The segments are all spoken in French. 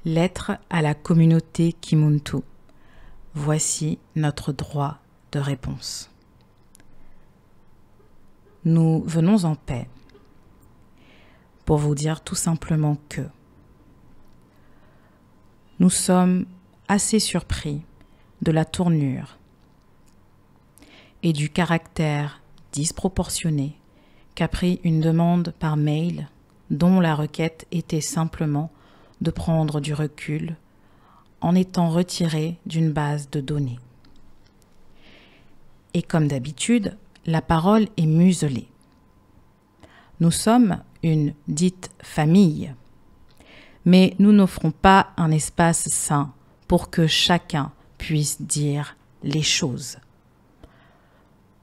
Lettre à la communauté Kimuntu. Voici notre droit de réponse. Nous venons en paix pour vous dire tout simplement que nous sommes assez surpris de la tournure et du caractère disproportionné qu'a pris une demande par mail dont la requête était simplement de prendre du recul en étant retiré d'une base de données. Et comme d'habitude, la parole est muselée. Nous sommes une dite famille, mais nous n'offrons pas un espace sain pour que chacun puisse dire les choses.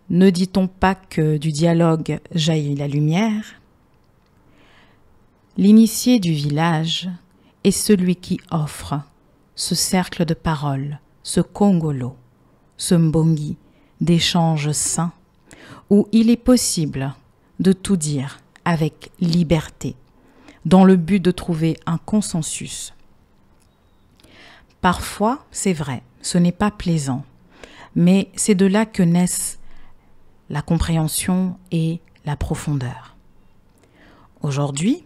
Ne dit-on pas que du dialogue jaillit la lumière ? L'initié du village est celui qui offre ce cercle de paroles, ce kongolo, ce mbongi d'échanges sains où il est possible de tout dire avec liberté dans le but de trouver un consensus. Parfois, c'est vrai, ce n'est pas plaisant, mais c'est de là que naissent la compréhension et la profondeur. Aujourd'hui,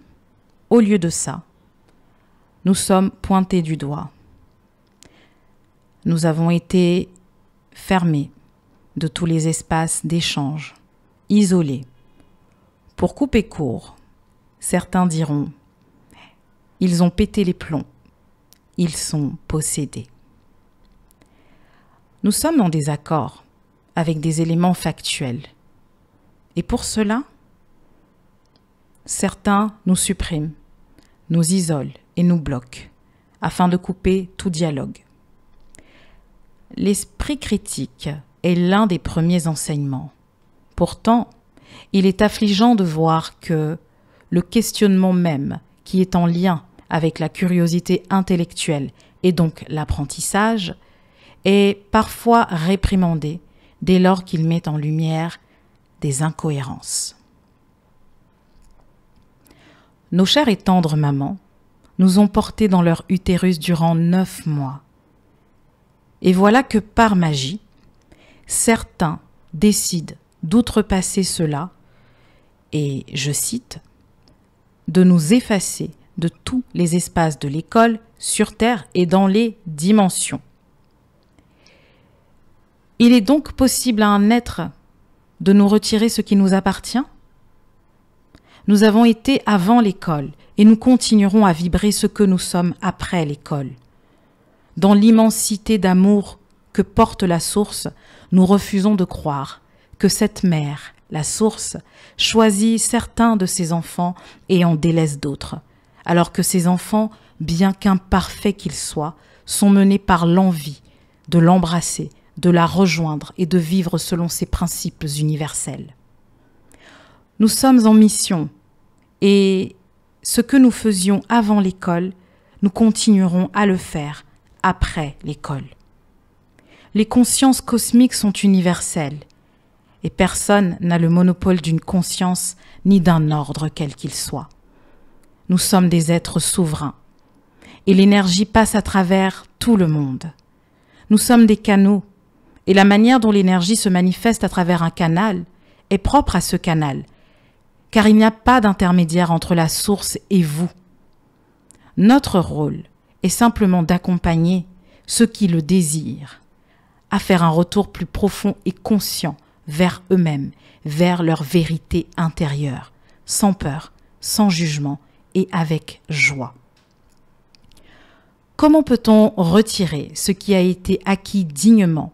au lieu de ça, nous sommes pointés du doigt. Nous avons été fermés de tous les espaces d'échange, isolés. Pour couper court, certains diront « ils ont pété les plombs, ils sont possédés ». Nous sommes en désaccord avec des éléments factuels. Et pour cela, certains nous suppriment, nous isolent et nous bloquent afin de couper tout dialogue. L'esprit critique est l'un des premiers enseignements. Pourtant, il est affligeant de voir que le questionnement même, qui est en lien avec la curiosité intellectuelle et donc l'apprentissage, est parfois réprimandé dès lors qu'il met en lumière des incohérences. Nos chères et tendres mamans nous ont portés dans leur utérus durant 9 mois. Et voilà que par magie, certains décident d'outrepasser cela et, je cite, de nous effacer de tous les espaces de l'école, sur Terre et dans les dimensions. Il est donc possible à un être de nous retirer ce qui nous appartient ? Nous avons été avant l'école et nous continuerons à vibrer ce que nous sommes après l'école. Dans l'immensité d'amour que porte la source, nous refusons de croire que cette mère, la source, choisit certains de ses enfants et en délaisse d'autres, alors que ces enfants, bien qu'imparfaits qu'ils soient, sont menés par l'envie de l'embrasser, de la rejoindre et de vivre selon ses principes universels. Nous sommes en mission et ce que nous faisions avant l'école, nous continuerons à le faire après l'école. Les consciences cosmiques sont universelles et personne n'a le monopole d'une conscience ni d'un ordre quel qu'il soit. Nous sommes des êtres souverains et l'énergie passe à travers tout le monde. Nous sommes des canaux et la manière dont l'énergie se manifeste à travers un canal est propre à ce canal, car il n'y a pas d'intermédiaire entre la source et vous. Notre rôle est simplement d'accompagner ceux qui le désirent à faire un retour plus profond et conscient vers eux-mêmes, vers leur vérité intérieure, sans peur, sans jugement et avec joie. Comment peut-on retirer ce qui a été acquis dignement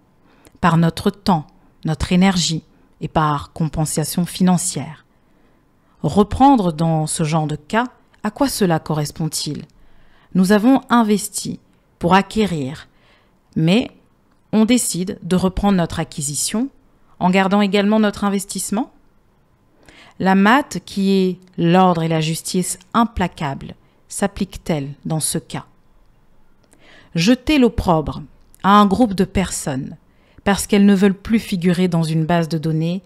par notre temps, notre énergie et par compensation financière? Reprendre dans ce genre de cas, à quoi cela correspond-il? Nous avons investi pour acquérir, mais on décide de reprendre notre acquisition en gardant également notre investissement? La maths, qui est l'ordre et la justice implacable, s'applique-t-elle dans ce cas? Jeter l'opprobre à un groupe de personnes parce qu'elles ne veulent plus figurer dans une base de données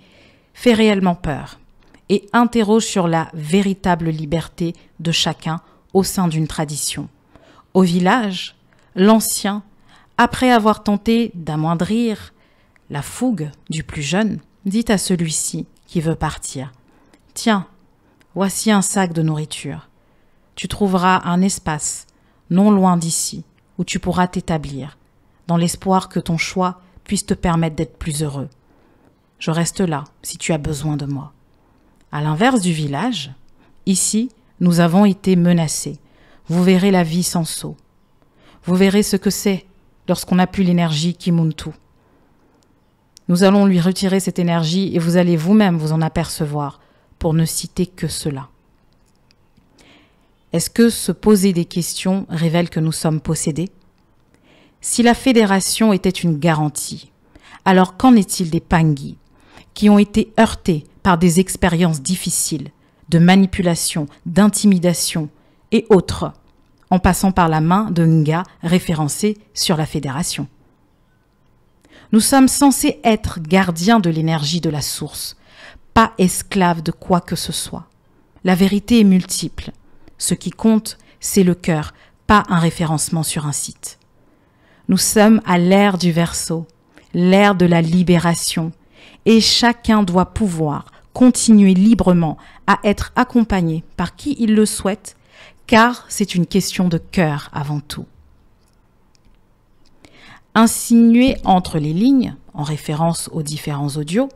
fait réellement peur et interroge sur la véritable liberté de chacun au sein d'une tradition, Au village, l'ancien, après avoir tenté d'amoindrir la fougue du plus jeune, dit à celui-ci qui veut partir : « Tiens, voici un sac de nourriture. Tu trouveras un espace non loin d'ici où tu pourras t'établir, dans l'espoir que ton choix puisse te permettre d'être plus heureux. Je reste là si tu as besoin de moi. » À l'inverse du village, ici, nous avons été menacés. Vous verrez la vie sans sceau. Vous verrez ce que c'est lorsqu'on n'a plus l'énergie Kimuntu. Nous allons lui retirer cette énergie et vous allez vous-même vous en apercevoir, pour ne citer que cela. Est-ce que se poser des questions révèle que nous sommes possédés ? Si la fédération était une garantie, alors qu'en est-il des Pangis, qui ont été heurtés par des expériences difficiles, de manipulation, d'intimidation et autres, en passant par la main de Nga référencé sur la fédération? Nous sommes censés être gardiens de l'énergie de la source, pas esclaves de quoi que ce soit. La vérité est multiple. Ce qui compte, c'est le cœur, pas un référencement sur un site. Nous sommes à l'ère du Verseau, l'ère de la libération, et chacun doit pouvoir continuer librement à être accompagné par qui il le souhaite, car c'est une question de cœur avant tout. Insinuer entre les lignes, en référence aux différents audios,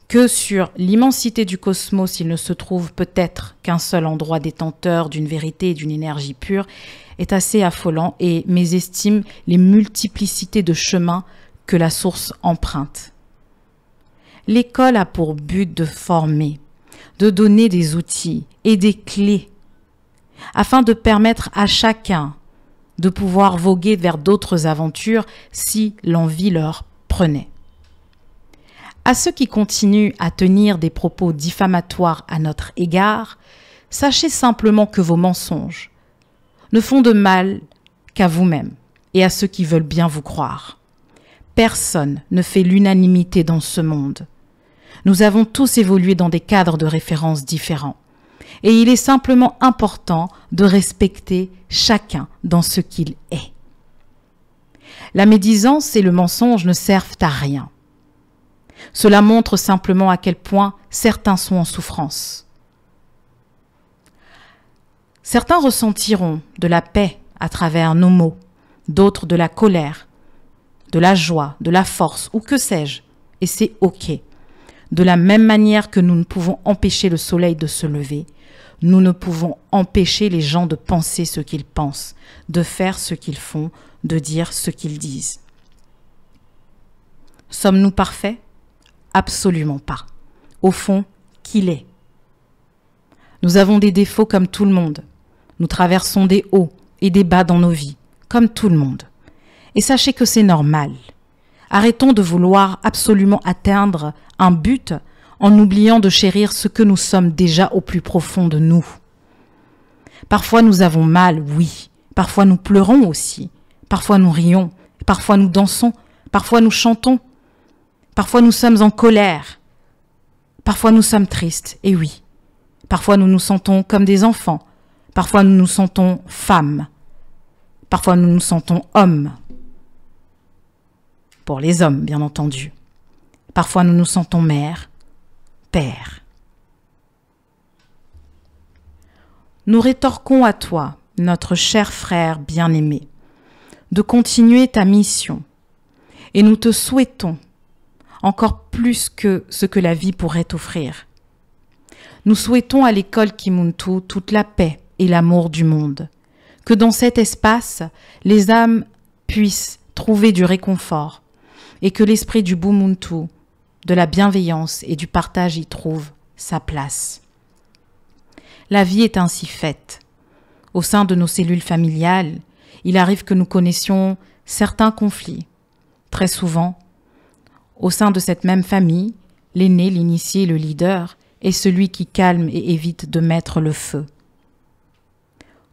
que sur l'immensité du cosmos, il ne se trouve peut-être qu'un seul endroit détenteur d'une vérité et d'une énergie pure, est assez affolant et mésestime les multiplicités de chemins que la source emprunte. L'école a pour but de former, de donner des outils et des clés, afin de permettre à chacun de pouvoir voguer vers d'autres aventures si l'envie leur prenait. À ceux qui continuent à tenir des propos diffamatoires à notre égard, sachez simplement que vos mensonges ne font de mal qu'à vous-même et à ceux qui veulent bien vous croire. Personne ne fait l'unanimité dans ce monde. Nous avons tous évolué dans des cadres de référence différents. Et il est simplement important de respecter chacun dans ce qu'il est. La médisance et le mensonge ne servent à rien. Cela montre simplement à quel point certains sont en souffrance. Certains ressentiront de la paix à travers nos mots, d'autres de la colère, de la joie, de la force ou que sais-je, et c'est ok. De la même manière que nous ne pouvons empêcher le soleil de se lever, nous ne pouvons empêcher les gens de penser ce qu'ils pensent, de faire ce qu'ils font, de dire ce qu'ils disent. Sommes-nous parfaits ? Absolument pas. Au fond, qui l'est ? Nous avons des défauts comme tout le monde. Nous traversons des hauts et des bas dans nos vies, comme tout le monde. Et sachez que c'est normal. Arrêtons de vouloir absolument atteindre un but en oubliant de chérir ce que nous sommes déjà au plus profond de nous. Parfois nous avons mal, oui. Parfois nous pleurons aussi. Parfois nous rions. Parfois nous dansons. Parfois nous chantons. Parfois nous sommes en colère. Parfois nous sommes tristes, et oui. Parfois nous nous sentons comme des enfants. Parfois nous nous sentons femmes. Parfois nous nous sentons hommes. Pour les hommes, bien entendu. Parfois nous nous sentons mère, père. Nous rétorquons à toi, notre cher frère bien-aimé, de continuer ta mission, et nous te souhaitons encore plus que ce que la vie pourrait t'offrir. Nous souhaitons à l'école Kimuntu toute la paix et l'amour du monde, que dans cet espace, les âmes puissent trouver du réconfort et que l'esprit du Bumuntu, de la bienveillance et du partage y trouve sa place. La vie est ainsi faite. Au sein de nos cellules familiales, il arrive que nous connaissions certains conflits. Très souvent, au sein de cette même famille, l'aîné, l'initié, le leader est celui qui calme et évite de mettre le feu.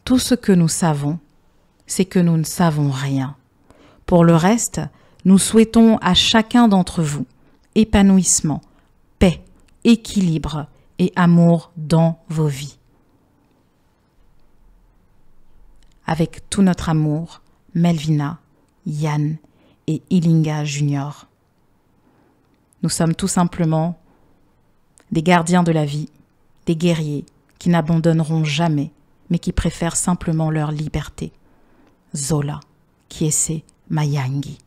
Tout ce que nous savons, c'est que nous ne savons rien. Pour le reste, nous souhaitons à chacun d'entre vous épanouissement, paix, équilibre et amour dans vos vies. avec tout notre amour, Melvina, Yann et Ilinga Junior. Nous sommes tout simplement des gardiens de la vie, des guerriers qui n'abandonneront jamais, mais qui préfèrent simplement leur liberté. Zola, Kiese Mayangi.